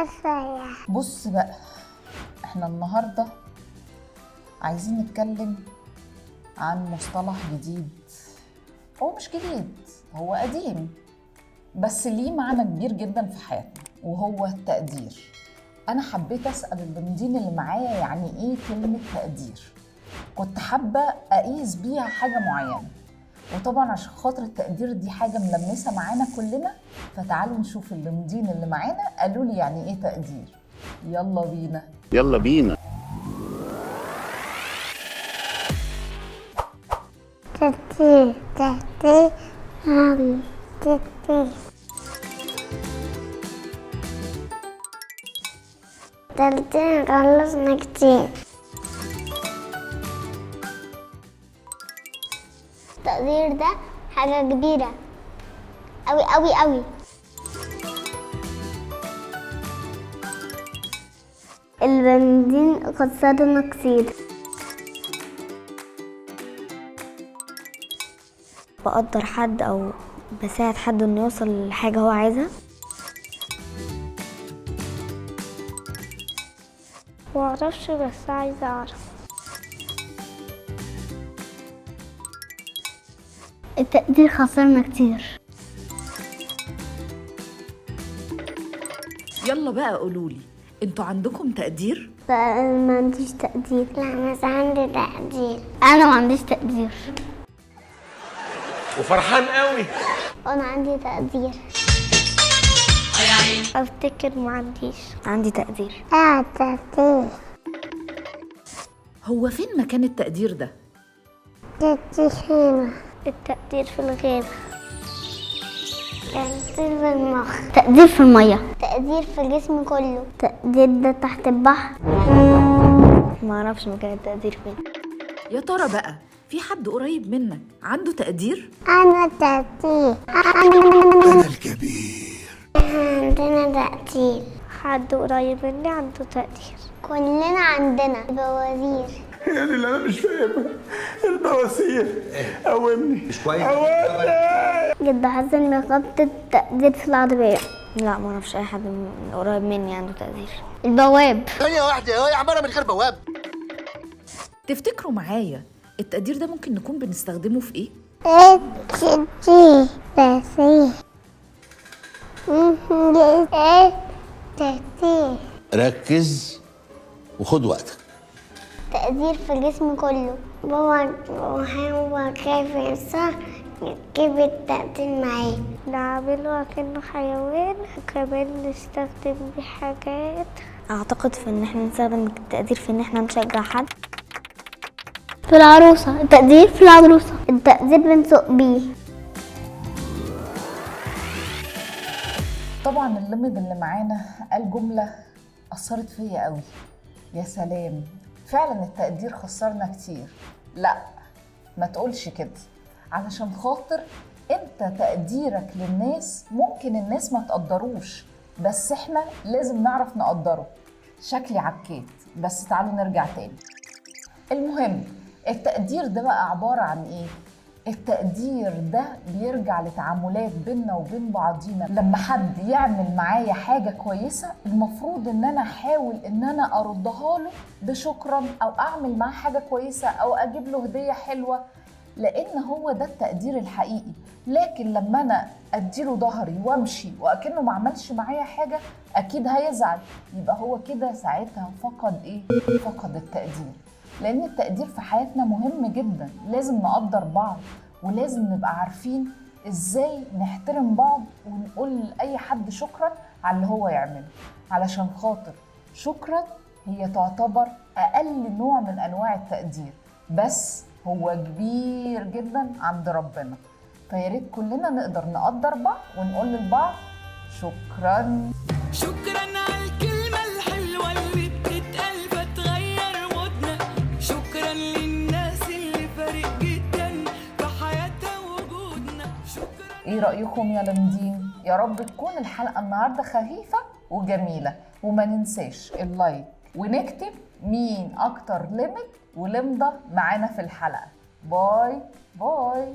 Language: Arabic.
كفاية. بص بقى، احنا النهاردة عايزين نتكلم عن مصطلح جديد. هو مش جديد، هو قديم، بس ليه معنى كبير جدا في حياتنا، وهو التقدير. أنا حبيت أسأل البنودين اللي معايا يعني إيه كلمة تقدير. كنت حابة أقيس بيها حاجة معينة، وطبعا عشان خاطر التقدير دي حاجة ملمسة معانا كلنا، فتعالوا نشوف البنودين اللي معانا قالوا لي يعني إيه تقدير. يلا بينا. يلا بينا. تقدير تقدير تقدير تقدير خلصنا كتير. التقدير ده حاجة كبيرة أوي أوي أوي. البنزين خسرنا كتير. بقدر حد او بساعد حد انه يوصل لحاجه هو عايزها. معرفش بس عايزة أعرف. التقدير خسرنا كتير. يلا بقى قولولي، انتوا عندكم تقدير؟ لا ما عنديش تقدير. لا بس عندي تقدير. أنا ما عنديش تقدير. وفرحان قوي. أنا عندي تقدير. أفتكر ما عنديش. عندي تقدير. تقدير. هو فين مكان التقدير ده؟ تقدير هنا. التقدير في الغابة. تقدير في المخ. تقدير في الميه. تقدير في الجسم كله. تقدير ده تحت البحر. ما اعرفش مكان التقدير فين. يا ترى بقى في حد قريب منك عنده تقدير؟ أنا تقدير. أنا الكبير. عندنا تقدير. حد قريب مني عنده تقدير. كلنا عندنا بوازير. يعني اللي أنا مش فاهمها البواسير. قومني. مش كويس. جد حسن نقابة التقدير في العربية. لا ما اعرفش اي حد قريب مني عنده تقدير. البواب. ثانية واحدة، هي عمارة من غير بواب. تفتكروا معايا التقدير ده ممكن نكون بنستخدمه في ايه؟ تقدير تقدير. تقدير. ركز وخد وقتك. تقدير في الجسم كله. بابا هو خايف ينسى يجيب التقدير معاه. نعمله كأنه حيوان، وكمان نستخدم بيه حاجات. اعتقد في ان احنا نستخدم التقدير في ان احنا نشجع حد. في العروسة. التقدير في العروسة. التقدير بنسوق بيه. طبعا اللمد اللي معانا قال جملة أثرت فيا قوي. يا سلام، فعلا التقدير خسرنا كتير. لا ما تقولش كده، علشان خاطر انت تقديرك للناس ممكن الناس ما تقدروش، بس احنا لازم نعرف نقدره. شكلي عكيت، بس تعالوا نرجع تاني. المهم، التقدير ده بقى عبارة عن ايه؟ التقدير ده بيرجع لتعاملات بيننا وبين بعضينا. لما حد يعمل معايا حاجة كويسة، المفروض ان انا احاول ان انا اردها له بشكرا، او اعمل معاه حاجة كويسة، او اجيب له هدية حلوة، لان هو ده التقدير الحقيقي. لكن لما انا اديله ظهري وامشي واكنه ما عملش معايا حاجة، اكيد هيزعل. يبقى هو كده ساعتها فقد ايه؟ فقد التقدير. لأن التقدير في حياتنا مهم جدا، لازم نقدر بعض، ولازم نبقى عارفين إزاي نحترم بعض، ونقول لأي حد شكرا على اللي هو يعمله. علشان خاطر شكرا هي تعتبر أقل نوع من أنواع التقدير، بس هو كبير جدا عند ربنا. فياريت كلنا نقدر نقدر بعض ونقول للبعض شكرا. شكرا على الكلمة الحلوة اللي بتتقال فتغير مودنا. شكرا للناس اللي فارق جدا في حياتها وجودنا. شكرا. ايه رأيكم يا لمدين؟ يا رب تكون الحلقة النهاردة خفيفة وجميلة، وما ننساش اللايك، ونكتب مين اكتر لمد ولمضة معانا في الحلقة. باي باي.